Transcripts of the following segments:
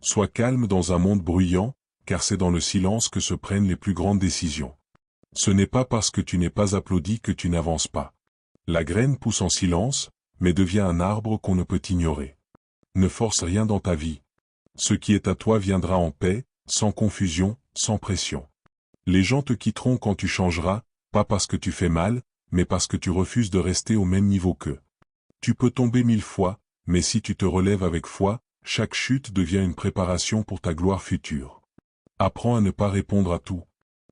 Sois calme dans un monde bruyant, car c'est dans le silence que se prennent les plus grandes décisions. Ce n'est pas parce que tu n'es pas applaudi que tu n'avances pas. La graine pousse en silence, mais devient un arbre qu'on ne peut ignorer. Ne force rien dans ta vie. Ce qui est à toi viendra en paix, sans confusion, sans pression. Les gens te quitteront quand tu changeras, pas parce que tu fais mal, mais parce que tu refuses de rester au même niveau qu'eux. Tu peux tomber 1000 fois, mais si tu te relèves avec foi, chaque chute devient une préparation pour ta gloire future. Apprends à ne pas répondre à tout.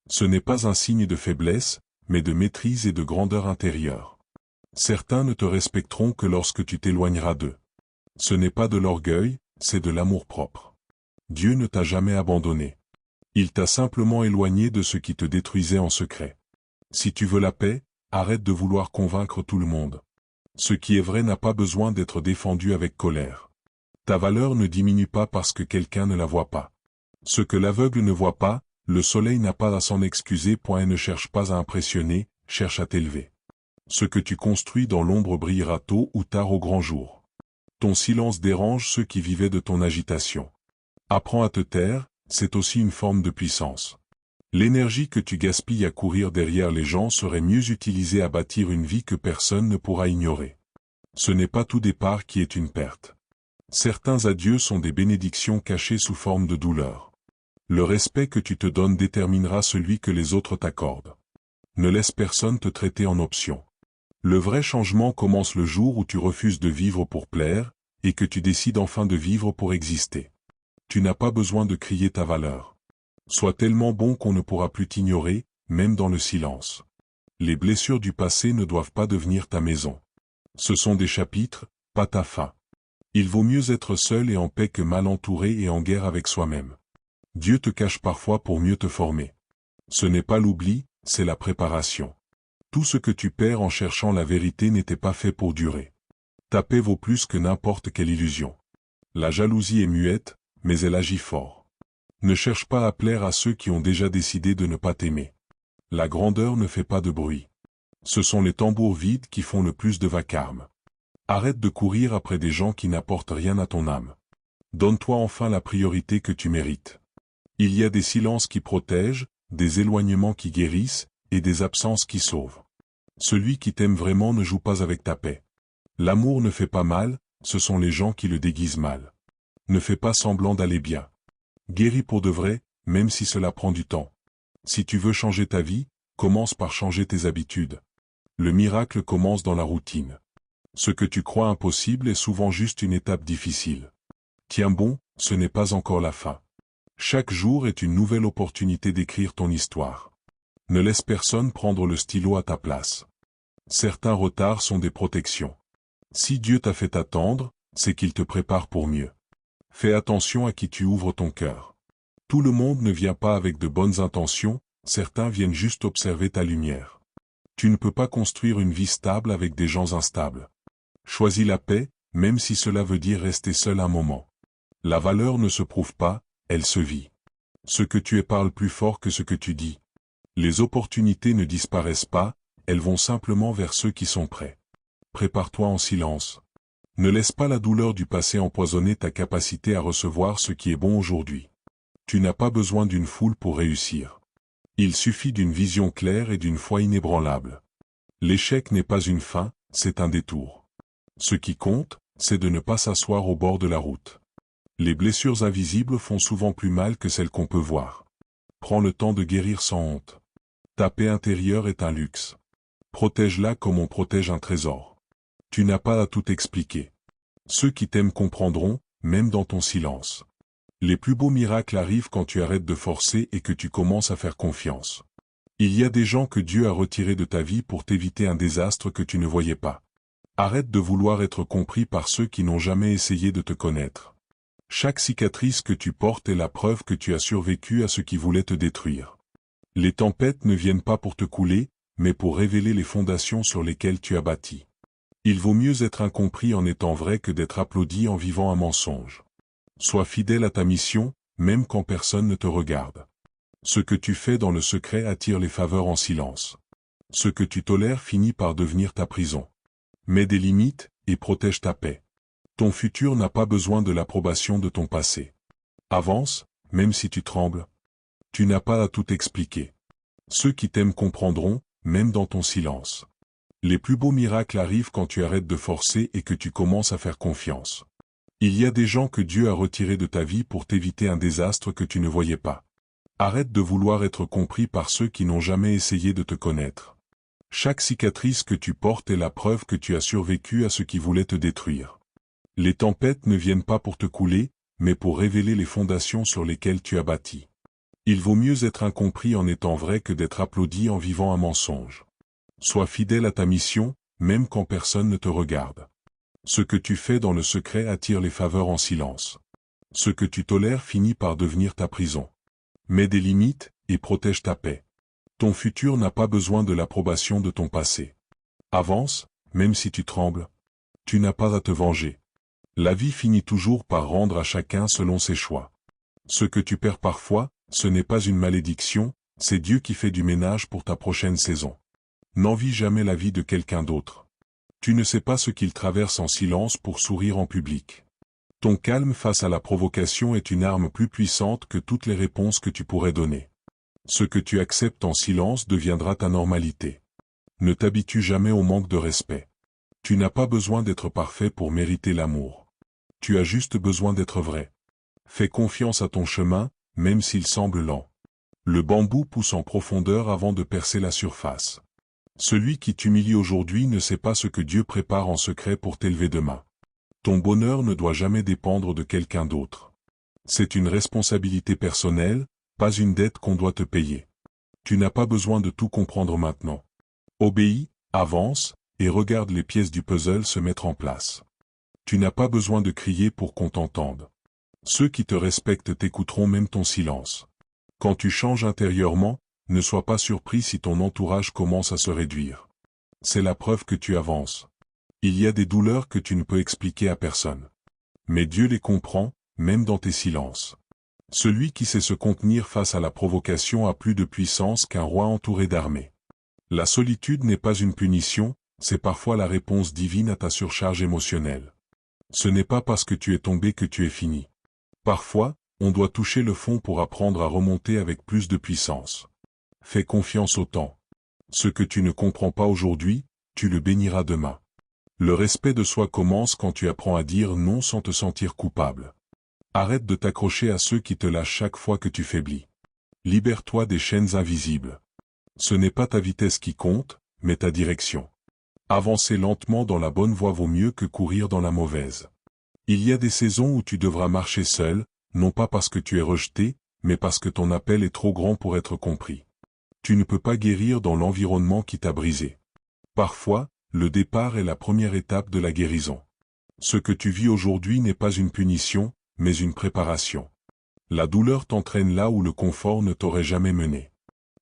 Ce n'est pas un signe de faiblesse, mais de maîtrise et de grandeur intérieure. Certains ne te respecteront que lorsque tu t'éloigneras d'eux. Ce n'est pas de l'orgueil, c'est de l'amour-propre. Dieu ne t'a jamais abandonné. Il t'a simplement éloigné de ce qui te détruisait en secret. Si tu veux la paix, arrête de vouloir convaincre tout le monde. Ce qui est vrai n'a pas besoin d'être défendu avec colère. Ta valeur ne diminue pas parce que quelqu'un ne la voit pas. Ce que l'aveugle ne voit pas, le soleil n'a pas à s'en excuser. Et ne cherche pas à impressionner, cherche à t'élever. Ce que tu construis dans l'ombre brillera tôt ou tard au grand jour. Ton silence dérange ceux qui vivaient de ton agitation. Apprends à te taire, c'est aussi une forme de puissance. L'énergie que tu gaspilles à courir derrière les gens serait mieux utilisée à bâtir une vie que personne ne pourra ignorer. Ce n'est pas tout départ qui est une perte. Certains adieux sont des bénédictions cachées sous forme de douleur. Le respect que tu te donnes déterminera celui que les autres t'accordent. Ne laisse personne te traiter en option. Le vrai changement commence le jour où tu refuses de vivre pour plaire, et que tu décides enfin de vivre pour exister. Tu n'as pas besoin de crier ta valeur. Sois tellement bon qu'on ne pourra plus t'ignorer, même dans le silence. Les blessures du passé ne doivent pas devenir ta maison. Ce sont des chapitres, pas ta fin. Il vaut mieux être seul et en paix que mal entouré et en guerre avec soi-même. Dieu te cache parfois pour mieux te former. Ce n'est pas l'oubli, c'est la préparation. Tout ce que tu perds en cherchant la vérité n'était pas fait pour durer. Ta paix vaut plus que n'importe quelle illusion. La jalousie est muette, mais elle agit fort. Ne cherche pas à plaire à ceux qui ont déjà décidé de ne pas t'aimer. La grandeur ne fait pas de bruit. Ce sont les tambours vides qui font le plus de vacarme. Arrête de courir après des gens qui n'apportent rien à ton âme. Donne-toi enfin la priorité que tu mérites. Il y a des silences qui protègent, des éloignements qui guérissent, et des absences qui sauvent. Celui qui t'aime vraiment ne joue pas avec ta paix. L'amour ne fait pas mal, ce sont les gens qui le déguisent mal. Ne fais pas semblant d'aller bien. Guéris pour de vrai, même si cela prend du temps. Si tu veux changer ta vie, commence par changer tes habitudes. Le miracle commence dans la routine. Ce que tu crois impossible est souvent juste une étape difficile. Tiens bon, ce n'est pas encore la fin. Chaque jour est une nouvelle opportunité d'écrire ton histoire. Ne laisse personne prendre le stylo à ta place. Certains retards sont des protections. Si Dieu t'a fait attendre, c'est qu'il te prépare pour mieux. Fais attention à qui tu ouvres ton cœur. Tout le monde ne vient pas avec de bonnes intentions, certains viennent juste observer ta lumière. Tu ne peux pas construire une vie stable avec des gens instables. Choisis la paix, même si cela veut dire rester seul un moment. La valeur ne se prouve pas, elle se vit. Ce que tu es parle plus fort que ce que tu dis. Les opportunités ne disparaissent pas, elles vont simplement vers ceux qui sont prêts. Prépare-toi en silence. Ne laisse pas la douleur du passé empoisonner ta capacité à recevoir ce qui est bon aujourd'hui. Tu n'as pas besoin d'une foule pour réussir. Il suffit d'une vision claire et d'une foi inébranlable. L'échec n'est pas une fin, c'est un détour. Ce qui compte, c'est de ne pas s'asseoir au bord de la route. Les blessures invisibles font souvent plus mal que celles qu'on peut voir. Prends le temps de guérir sans honte. Ta paix intérieure est un luxe. Protège-la comme on protège un trésor. Tu n'as pas à tout expliquer. Ceux qui t'aiment comprendront, même dans ton silence. Les plus beaux miracles arrivent quand tu arrêtes de forcer et que tu commences à faire confiance. Il y a des gens que Dieu a retirés de ta vie pour t'éviter un désastre que tu ne voyais pas. Arrête de vouloir être compris par ceux qui n'ont jamais essayé de te connaître. Chaque cicatrice que tu portes est la preuve que tu as survécu à ce qui voulait te détruire. Les tempêtes ne viennent pas pour te couler, mais pour révéler les fondations sur lesquelles tu as bâti. Il vaut mieux être incompris en étant vrai que d'être applaudi en vivant un mensonge. Sois fidèle à ta mission, même quand personne ne te regarde. Ce que tu fais dans le secret attire les faveurs en silence. Ce que tu tolères finit par devenir ta prison. Mets des limites, et protège ta paix. Ton futur n'a pas besoin de l'approbation de ton passé. Avance, même si tu trembles. Tu n'as pas à tout expliquer. Ceux qui t'aiment comprendront, même dans ton silence. Les plus beaux miracles arrivent quand tu arrêtes de forcer et que tu commences à faire confiance. Il y a des gens que Dieu a retirés de ta vie pour t'éviter un désastre que tu ne voyais pas. Arrête de vouloir être compris par ceux qui n'ont jamais essayé de te connaître. Chaque cicatrice que tu portes est la preuve que tu as survécu à ce qui voulait te détruire. Les tempêtes ne viennent pas pour te couler, mais pour révéler les fondations sur lesquelles tu as bâti. Il vaut mieux être incompris en étant vrai que d'être applaudi en vivant un mensonge. Sois fidèle à ta mission, même quand personne ne te regarde. Ce que tu fais dans le secret attire les faveurs en silence. Ce que tu tolères finit par devenir ta prison. Mets des limites, et protège ta paix. Ton futur n'a pas besoin de l'approbation de ton passé. Avance, même si tu trembles. Tu n'as pas à te venger. La vie finit toujours par rendre à chacun selon ses choix. Ce que tu perds parfois, ce n'est pas une malédiction, c'est Dieu qui fait du ménage pour ta prochaine saison. N'envie jamais la vie de quelqu'un d'autre. Tu ne sais pas ce qu'il traverse en silence pour sourire en public. Ton calme face à la provocation est une arme plus puissante que toutes les réponses que tu pourrais donner. Ce que tu acceptes en silence deviendra ta normalité. Ne t'habitue jamais au manque de respect. Tu n'as pas besoin d'être parfait pour mériter l'amour. Tu as juste besoin d'être vrai. Fais confiance à ton chemin, même s'il semble lent. Le bambou pousse en profondeur avant de percer la surface. Celui qui t'humilie aujourd'hui ne sait pas ce que Dieu prépare en secret pour t'élever demain. Ton bonheur ne doit jamais dépendre de quelqu'un d'autre. C'est une responsabilité personnelle, pas une dette qu'on doit te payer. Tu n'as pas besoin de tout comprendre maintenant. Obéis, avance, et regarde les pièces du puzzle se mettre en place. Tu n'as pas besoin de crier pour qu'on t'entende. Ceux qui te respectent t'écouteront même ton silence. Quand tu changes intérieurement, ne sois pas surpris si ton entourage commence à se réduire. C'est la preuve que tu avances. Il y a des douleurs que tu ne peux expliquer à personne. Mais Dieu les comprend, même dans tes silences. Celui qui sait se contenir face à la provocation a plus de puissance qu'un roi entouré d'armées. La solitude n'est pas une punition, c'est parfois la réponse divine à ta surcharge émotionnelle. Ce n'est pas parce que tu es tombé que tu es fini. Parfois, on doit toucher le fond pour apprendre à remonter avec plus de puissance. Fais confiance au temps. Ce que tu ne comprends pas aujourd'hui, tu le béniras demain. Le respect de soi commence quand tu apprends à dire non sans te sentir coupable. Arrête de t'accrocher à ceux qui te lâchent chaque fois que tu faiblis. Libère-toi des chaînes invisibles. Ce n'est pas ta vitesse qui compte, mais ta direction. Avancer lentement dans la bonne voie vaut mieux que courir dans la mauvaise. Il y a des saisons où tu devras marcher seul, non pas parce que tu es rejeté, mais parce que ton appel est trop grand pour être compris. Tu ne peux pas guérir dans l'environnement qui t'a brisé. Parfois, le départ est la première étape de la guérison. Ce que tu vis aujourd'hui n'est pas une punition, mais une préparation. La douleur t'entraîne là où le confort ne t'aurait jamais mené.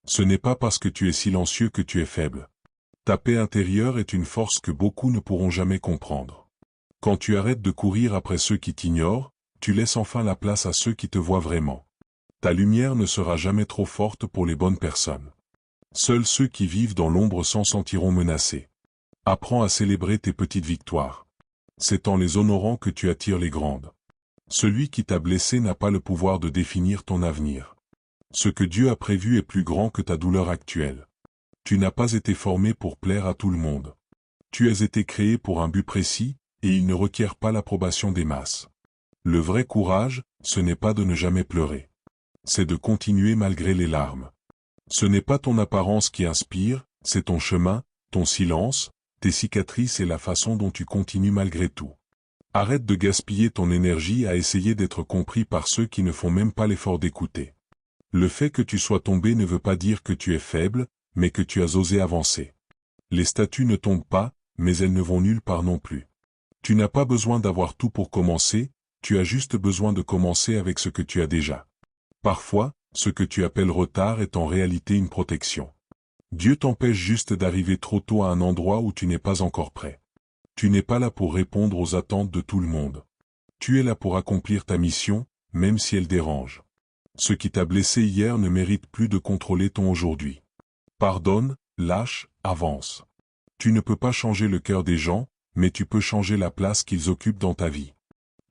Ce n'est pas parce que tu es silencieux que tu es faible. Ta paix intérieure est une force que beaucoup ne pourront jamais comprendre. Quand tu arrêtes de courir après ceux qui t'ignorent, tu laisses enfin la place à ceux qui te voient vraiment. Ta lumière ne sera jamais trop forte pour les bonnes personnes. Seuls ceux qui vivent dans l'ombre s'en sentiront menacés. Apprends à célébrer tes petites victoires. C'est en les honorant que tu attires les grandes. Celui qui t'a blessé n'a pas le pouvoir de définir ton avenir. Ce que Dieu a prévu est plus grand que ta douleur actuelle. Tu n'as pas été formé pour plaire à tout le monde. Tu as été créé pour un but précis, et il ne requiert pas l'approbation des masses. Le vrai courage, ce n'est pas de ne jamais pleurer. C'est de continuer malgré les larmes. Ce n'est pas ton apparence qui inspire, c'est ton chemin, ton silence, tes cicatrices et la façon dont tu continues malgré tout. Arrête de gaspiller ton énergie à essayer d'être compris par ceux qui ne font même pas l'effort d'écouter. Le fait que tu sois tombé ne veut pas dire que tu es faible, mais que tu as osé avancer. Les statues ne tombent pas, mais elles ne vont nulle part non plus. Tu n'as pas besoin d'avoir tout pour commencer, tu as juste besoin de commencer avec ce que tu as déjà. Parfois, ce que tu appelles retard est en réalité une protection. Dieu t'empêche juste d'arriver trop tôt à un endroit où tu n'es pas encore prêt. Tu n'es pas là pour répondre aux attentes de tout le monde. Tu es là pour accomplir ta mission, même si elle dérange. Ce qui t'a blessé hier ne mérite plus de contrôler ton aujourd'hui. Pardonne, lâche, avance. Tu ne peux pas changer le cœur des gens, mais tu peux changer la place qu'ils occupent dans ta vie.